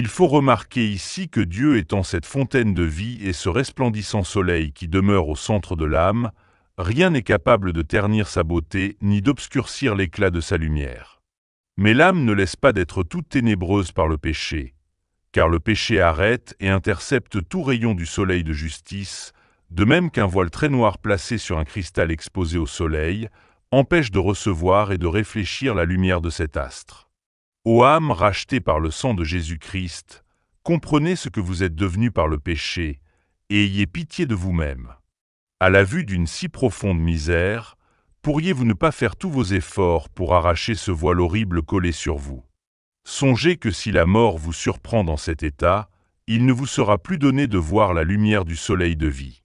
Il faut remarquer ici que Dieu étant cette fontaine de vie et ce resplendissant soleil qui demeure au centre de l'âme, rien n'est capable de ternir sa beauté ni d'obscurcir l'éclat de sa lumière. Mais l'âme ne laisse pas d'être toute ténébreuse par le péché, car le péché arrête et intercepte tout rayon du soleil de justice, de même qu'un voile très noir placé sur un cristal exposé au soleil empêche de recevoir et de réfléchir la lumière de cet astre. Ô âme rachetée par le sang de Jésus-Christ, comprenez ce que vous êtes devenus par le péché, et ayez pitié de vous-même. À la vue d'une si profonde misère, pourriez-vous ne pas faire tous vos efforts pour arracher ce voile horrible collé sur vous? Songez que si la mort vous surprend dans cet état, il ne vous sera plus donné de voir la lumière du soleil de vie.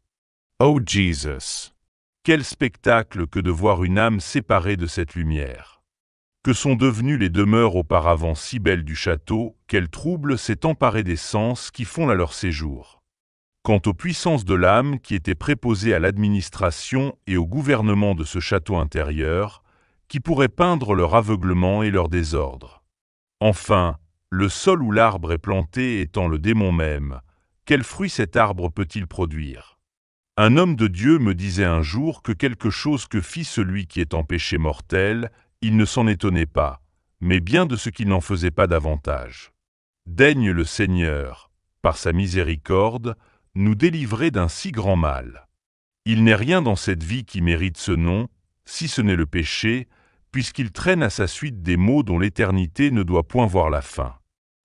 Oh Jesus! Quel spectacle que de voir une âme séparée de cette lumière! Que sont devenues les demeures auparavant si belles du château, quel trouble s'est emparé des sens qui font là leur séjour. Quant aux puissances de l'âme qui étaient préposées à l'administration et au gouvernement de ce château intérieur, qui pourraient peindre leur aveuglement et leur désordre. Enfin, le sol où l'arbre est planté étant le démon même, quel fruit cet arbre peut-il produire? Un homme de Dieu me disait un jour que quelque chose que fit celui qui est en péché mortel, il ne s'en étonnait pas, mais bien de ce qu'il n'en faisait pas davantage. Daigne le Seigneur, par sa miséricorde, nous délivrer d'un si grand mal. Il n'est rien dans cette vie qui mérite ce nom, si ce n'est le péché, puisqu'il traîne à sa suite des maux dont l'éternité ne doit point voir la fin.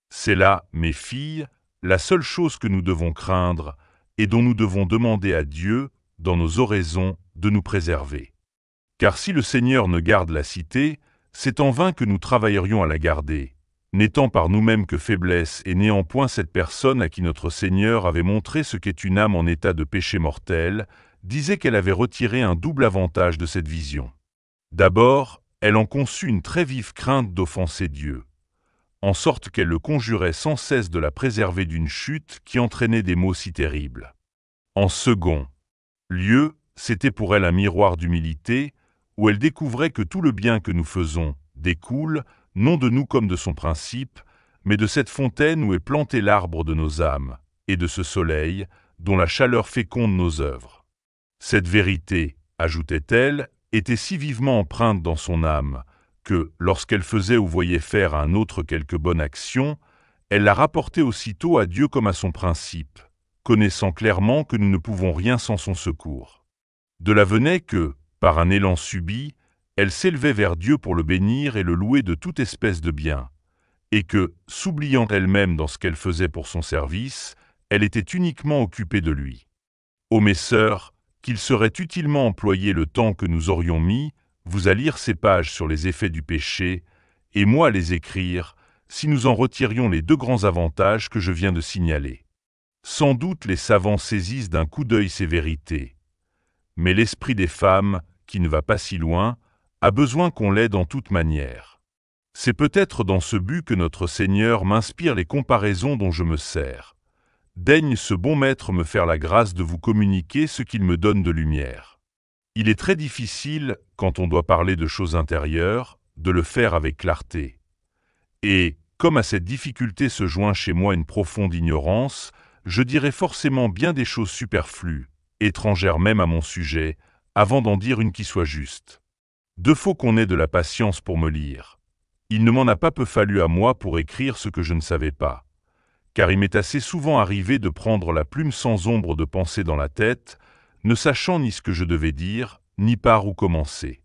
C'est là, mes filles, la seule chose que nous devons craindre et dont nous devons demander à Dieu, dans nos oraisons, de nous préserver. Car si le Seigneur ne garde la cité, c'est en vain que nous travaillerions à la garder, n'étant par nous-mêmes que faiblesse et n'ayant point cette personne à qui notre Seigneur avait montré ce qu'est une âme en état de péché mortel, disait qu'elle avait retiré un double avantage de cette vision. D'abord, elle en conçut une très vive crainte d'offenser Dieu, en sorte qu'elle le conjurait sans cesse de la préserver d'une chute qui entraînait des maux si terribles. En second lieu, c'était pour elle un miroir d'humilité, où elle découvrait que tout le bien que nous faisons découle, non de nous comme de son principe, mais de cette fontaine où est planté l'arbre de nos âmes, et de ce soleil, dont la chaleur féconde nos œuvres. Cette vérité, ajoutait-elle, était si vivement empreinte dans son âme, que, lorsqu'elle faisait ou voyait faire à un autre quelque bonne action, elle la rapportait aussitôt à Dieu comme à son principe, connaissant clairement que nous ne pouvons rien sans son secours. De là venait que, par un élan subit, elle s'élevait vers Dieu pour le bénir et le louer de toute espèce de bien, et que, s'oubliant elle-même dans ce qu'elle faisait pour son service, elle était uniquement occupée de lui. Ô mes sœurs, qu'il serait utilement employé le temps que nous aurions mis, vous à lire ces pages sur les effets du péché, et moi à les écrire, si nous en retirions les deux grands avantages que je viens de signaler. Sans doute les savants saisissent d'un coup d'œil ces vérités, mais l'esprit des femmes, qui ne va pas si loin, a besoin qu'on l'aide en toute manière. C'est peut-être dans ce but que notre Seigneur m'inspire les comparaisons dont je me sers. Daigne ce bon maître me faire la grâce de vous communiquer ce qu'il me donne de lumière. Il est très difficile, quand on doit parler de choses intérieures, de le faire avec clarté. Et, comme à cette difficulté se joint chez moi une profonde ignorance, je dirai forcément bien des choses superflues, étrangères même à mon sujet, avant d'en dire une qui soit juste. De faut qu'on ait de la patience pour me lire. Il ne m'en a pas peu fallu à moi pour écrire ce que je ne savais pas. Car il m'est assez souvent arrivé de prendre la plume sans ombre de pensée dans la tête, ne sachant ni ce que je devais dire, ni par où commencer.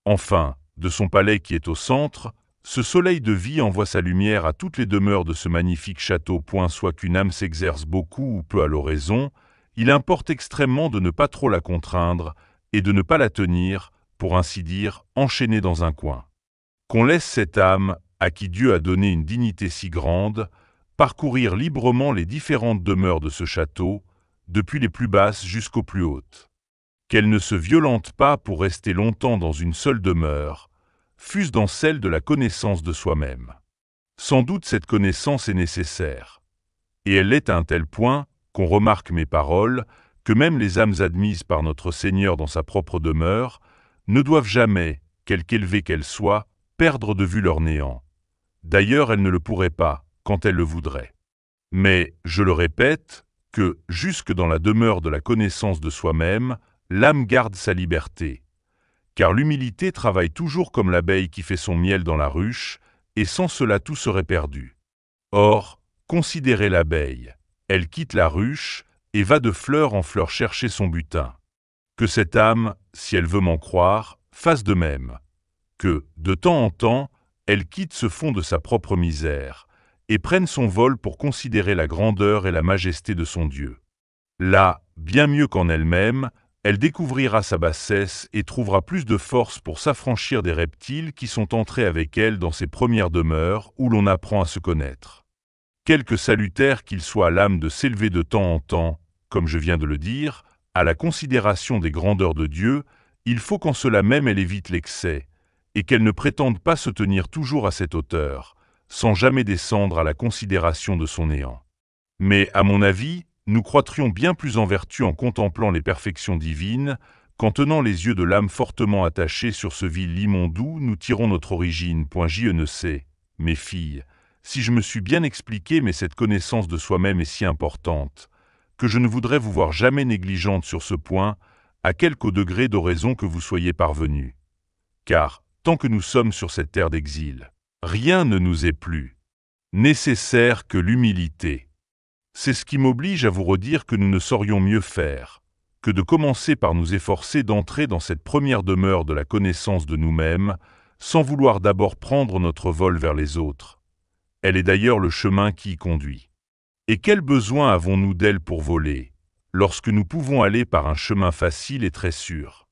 Enfin, de son palais qui est au centre, ce soleil de vie envoie sa lumière à toutes les demeures de ce magnifique château. Soit qu'une âme s'exerce beaucoup ou peu à l'oraison, il importe extrêmement de ne pas trop la contraindre et de ne pas la tenir, pour ainsi dire, enchaînée dans un coin. Qu'on laisse cette âme, à qui Dieu a donné une dignité si grande, parcourir librement les différentes demeures de ce château, depuis les plus basses jusqu'aux plus hautes. Qu'elle ne se violente pas pour rester longtemps dans une seule demeure, fût-ce dans celle de la connaissance de soi-même. Sans doute cette connaissance est nécessaire. Et elle l'est à un tel point, qu'on remarque mes paroles, que même les âmes admises par notre Seigneur dans sa propre demeure ne doivent jamais, quelque élevées qu'elles soient, perdre de vue leur néant. D'ailleurs, elles ne le pourraient pas, quand elles le voudraient. Mais, je le répète, que, jusque dans la demeure de la connaissance de soi-même, l'âme garde sa liberté. Car l'humilité travaille toujours comme l'abeille qui fait son miel dans la ruche, et sans cela tout serait perdu. Or, considérez l'abeille. Elle quitte la ruche et va de fleur en fleur chercher son butin. Que cette âme, si elle veut m'en croire, fasse de même. Que, de temps en temps, elle quitte ce fond de sa propre misère, et prenne son vol pour considérer la grandeur et la majesté de son Dieu. Là, bien mieux qu'en elle-même, elle découvrira sa bassesse et trouvera plus de force pour s'affranchir des reptiles qui sont entrés avec elle dans ses premières demeures où l'on apprend à se connaître. Quelque salutaire qu'il soit à l'âme de s'élever de temps en temps, comme je viens de le dire, à la considération des grandeurs de Dieu, il faut qu'en cela même elle évite l'excès, et qu'elle ne prétende pas se tenir toujours à cette hauteur, sans jamais descendre à la considération de son néant. Mais, à mon avis, nous croîtrions bien plus en vertu en contemplant les perfections divines, qu'en tenant les yeux de l'âme fortement attachés sur ce vil limon d'où nous tirons notre origine. Je ne sais, mes filles, si je me suis bien expliqué, mais cette connaissance de soi-même est si importante, que je ne voudrais vous voir jamais négligente sur ce point, à quelque degré d'oraison que vous soyez parvenus. Car, tant que nous sommes sur cette terre d'exil, rien ne nous est plus nécessaire que l'humilité. C'est ce qui m'oblige à vous redire que nous ne saurions mieux faire que de commencer par nous efforcer d'entrer dans cette première demeure de la connaissance de nous-mêmes, sans vouloir d'abord prendre notre vol vers les autres. Elle est d'ailleurs le chemin qui y conduit. Et quel besoin avons-nous d'elle pour voler, lorsque nous pouvons aller par un chemin facile et très sûr?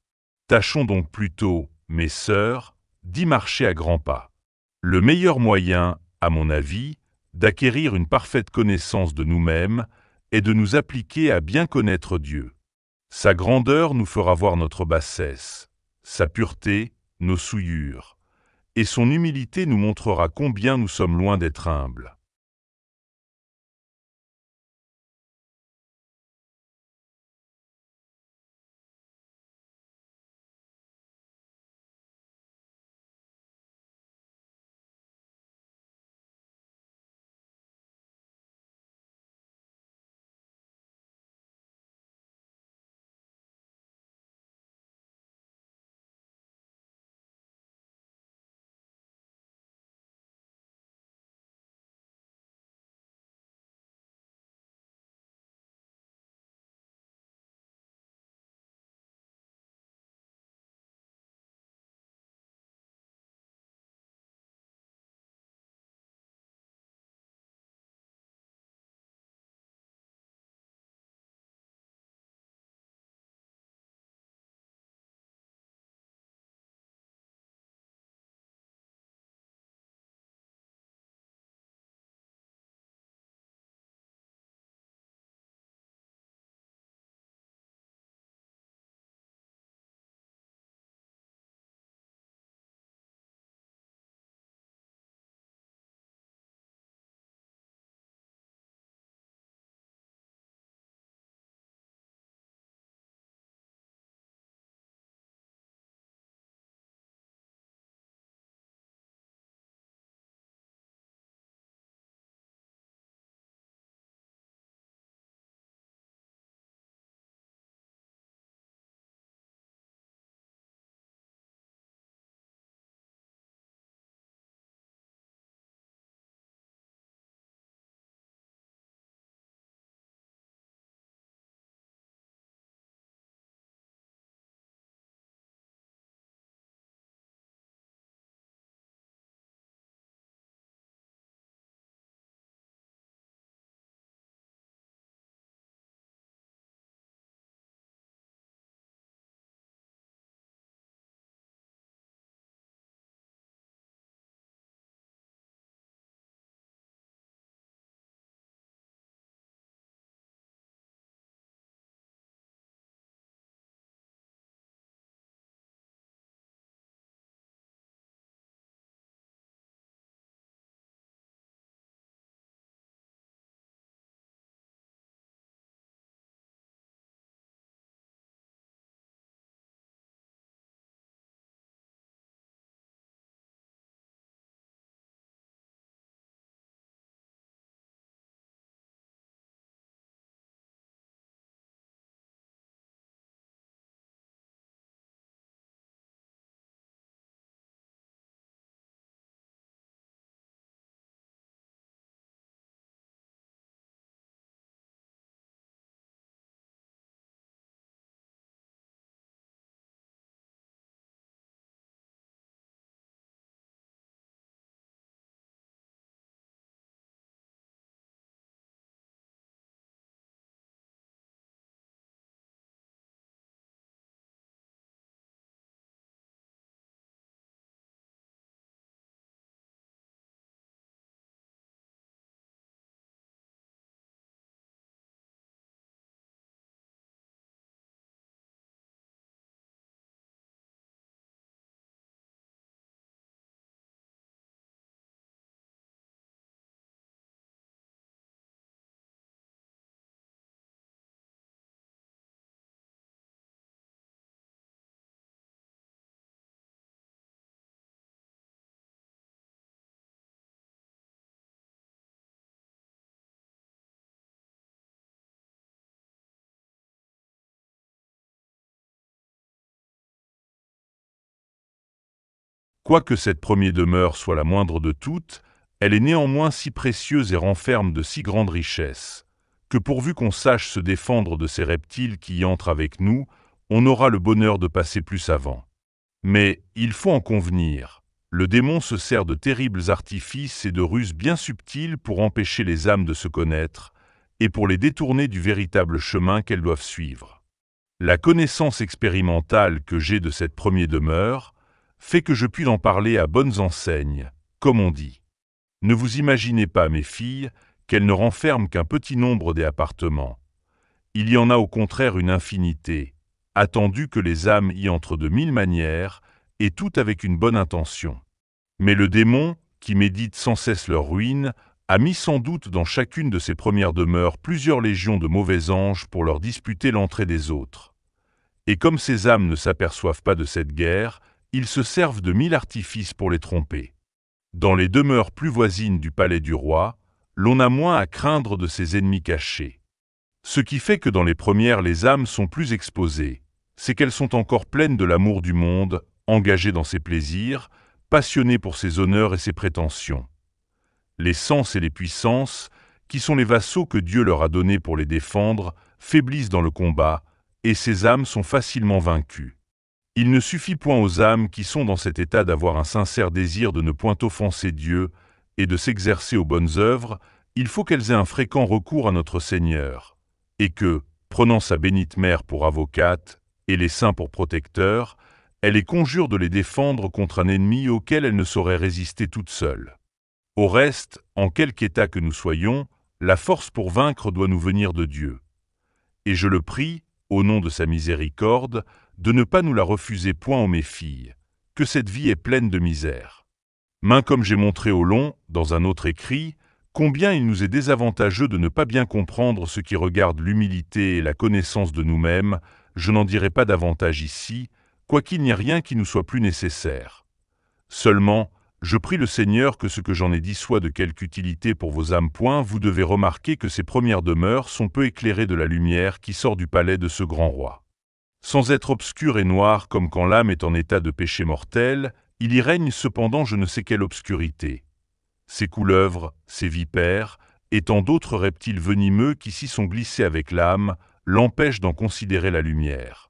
Tâchons donc plutôt, mes sœurs, d'y marcher à grands pas. Le meilleur moyen, à mon avis, d'acquérir une parfaite connaissance de nous-mêmes est de nous appliquer à bien connaître Dieu. Sa grandeur nous fera voir notre bassesse, sa pureté, nos souillures, et son humilité nous montrera combien nous sommes loin d'être humbles. Quoique cette première demeure soit la moindre de toutes, elle est néanmoins si précieuse et renferme de si grandes richesses, que pourvu qu'on sache se défendre de ces reptiles qui y entrent avec nous, on aura le bonheur de passer plus avant. Mais, il faut en convenir, le démon se sert de terribles artifices et de ruses bien subtiles pour empêcher les âmes de se connaître, et pour les détourner du véritable chemin qu'elles doivent suivre. La connaissance expérimentale que j'ai de cette première demeure fait que je puis en parler à bonnes enseignes, comme on dit. Ne vous imaginez pas, mes filles, qu'elle ne renferme qu'un petit nombre des appartements. Il y en a au contraire une infinité, attendu que les âmes y entrent de 1000 manières, et toutes avec une bonne intention. Mais le démon, qui médite sans cesse leur ruine, a mis sans doute dans chacune de ses premières demeures plusieurs légions de mauvais anges pour leur disputer l'entrée des autres. Et comme ces âmes ne s'aperçoivent pas de cette guerre, ils se servent de 1000 artifices pour les tromper. Dans les demeures plus voisines du palais du roi, l'on a moins à craindre de ses ennemis cachés. Ce qui fait que dans les premières les âmes sont plus exposées, c'est qu'elles sont encore pleines de l'amour du monde, engagées dans ses plaisirs, passionnées pour ses honneurs et ses prétentions. Les sens et les puissances, qui sont les vassaux que Dieu leur a donnés pour les défendre, faiblissent dans le combat, et ces âmes sont facilement vaincues. Il ne suffit point aux âmes qui sont dans cet état d'avoir un sincère désir de ne point offenser Dieu et de s'exercer aux bonnes œuvres, il faut qu'elles aient un fréquent recours à notre Seigneur, et que, prenant sa bénite mère pour avocate et les saints pour protecteurs, elle les conjure de les défendre contre un ennemi auquel elles ne sauraient résister toutes seules. Au reste, en quelque état que nous soyons, la force pour vaincre doit nous venir de Dieu. Et je le prie, au nom de sa miséricorde, de ne pas nous la refuser point, ô mes filles, que cette vie est pleine de misère. Comme j'ai montré au long, dans un autre écrit, combien il nous est désavantageux de ne pas bien comprendre ce qui regarde l'humilité et la connaissance de nous-mêmes, je n'en dirai pas davantage ici, quoiqu'il n'y ait rien qui nous soit plus nécessaire. Seulement, je prie le Seigneur que ce que j'en ai dit soit de quelque utilité pour vos âmes. Vous devez remarquer que ces premières demeures sont peu éclairées de la lumière qui sort du palais de ce grand roi. Sans être obscures et noires comme quand l'âme est en état de péché mortel, il y règne cependant je ne sais quelle obscurité. Ces couleuvres, ces vipères, et tant d'autres reptiles venimeux qui s'y sont glissés avec l'âme, l'empêchent d'en considérer la lumière.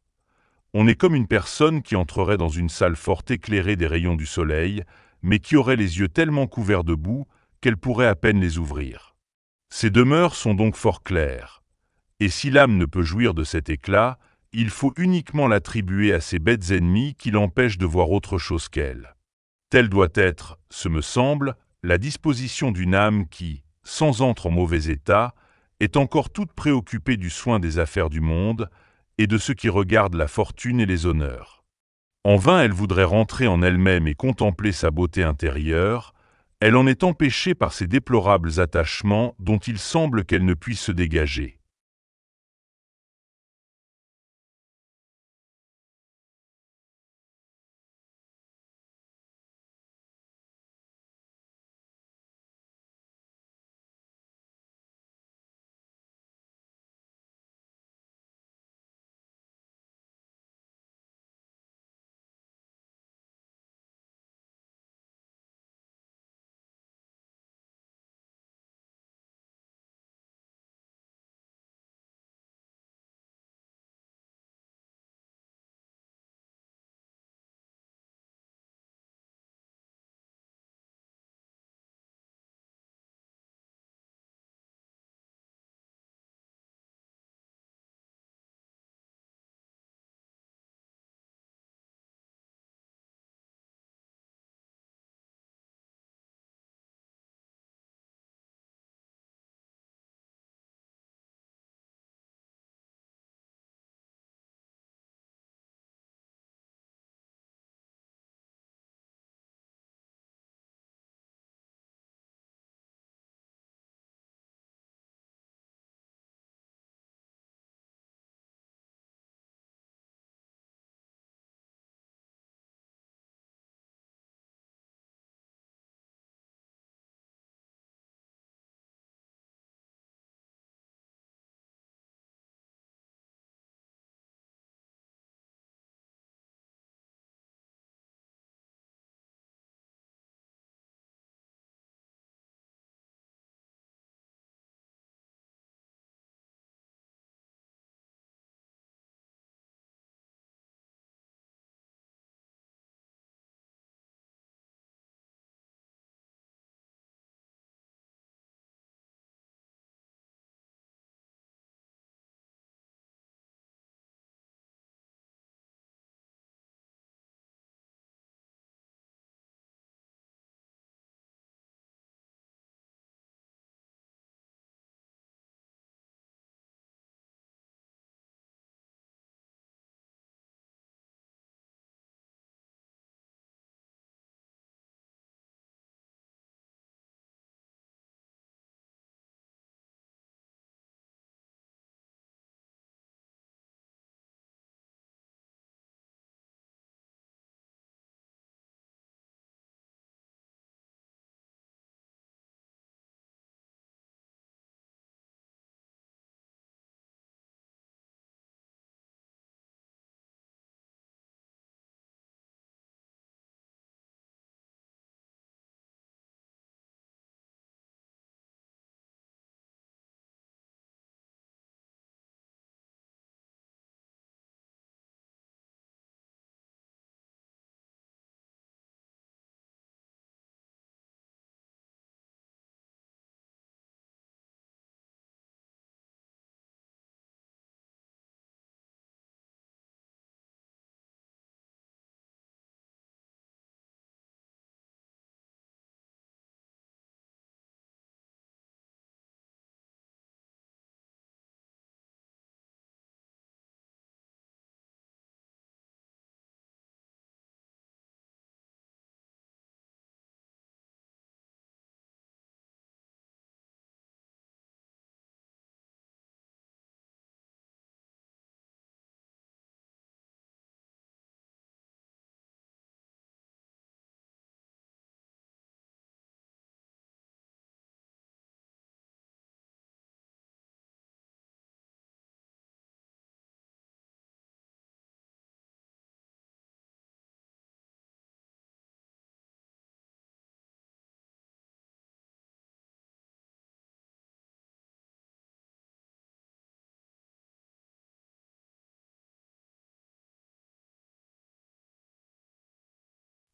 On est comme une personne qui entrerait dans une salle fort éclairée des rayons du soleil, mais qui aurait les yeux tellement couverts de boue qu'elle pourrait à peine les ouvrir. Ces demeures sont donc fort claires, et si l'âme ne peut jouir de cet éclat, il faut uniquement l'attribuer à ces bêtes ennemies qui l'empêchent de voir autre chose qu'elle. Telle doit être, ce me semble, la disposition d'une âme qui, sans entrer en mauvais état, est encore toute préoccupée du soin des affaires du monde et de ce qui regarde la fortune et les honneurs. En vain elle voudrait rentrer en elle-même et contempler sa beauté intérieure, elle en est empêchée par ces déplorables attachements dont il semble qu'elle ne puisse se dégager.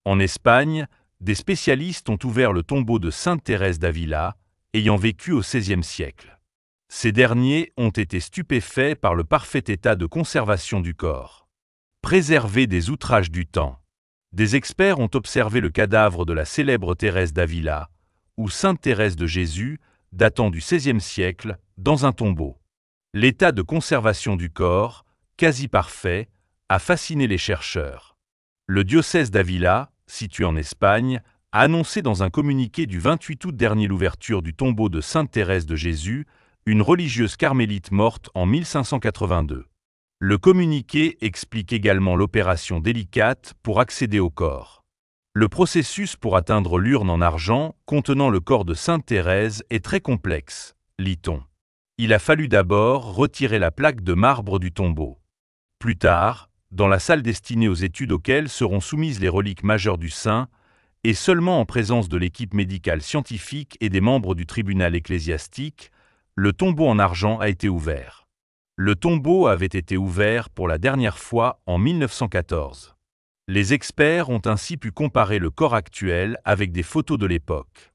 En Espagne, des spécialistes ont ouvert le tombeau de Sainte Thérèse d'Avila, ayant vécu au XVIe siècle. Ces derniers ont été stupéfaits par le parfait état de conservation du corps. Préservé des outrages du temps. Des experts ont observé le cadavre de la célèbre Thérèse d'Avila, ou Sainte Thérèse de Jésus, datant du XVIe siècle, dans un tombeau. L'état de conservation du corps, quasi parfait, a fasciné les chercheurs. Le diocèse d'Avila, situé en Espagne, a annoncé dans un communiqué du 28 août dernier l'ouverture du tombeau de Sainte Thérèse de Jésus, une religieuse carmélite morte en 1582. Le communiqué explique également l'opération délicate pour accéder au corps. Le processus pour atteindre l'urne en argent contenant le corps de Sainte Thérèse est très complexe, lit-on. Il a fallu d'abord retirer la plaque de marbre du tombeau. Plus tard, dans la salle destinée aux études auxquelles seront soumises les reliques majeures du saint, et seulement en présence de l'équipe médicale scientifique et des membres du tribunal ecclésiastique, le tombeau en argent a été ouvert. Le tombeau avait été ouvert pour la dernière fois en 1914. Les experts ont ainsi pu comparer le corps actuel avec des photos de l'époque.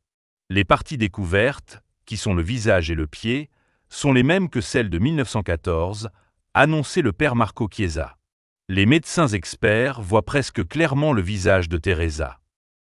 Les parties découvertes, qui sont le visage et le pied, sont les mêmes que celles de 1914, annonçait le père Marco Chiesa. Les médecins experts voient presque clairement le visage de Teresa.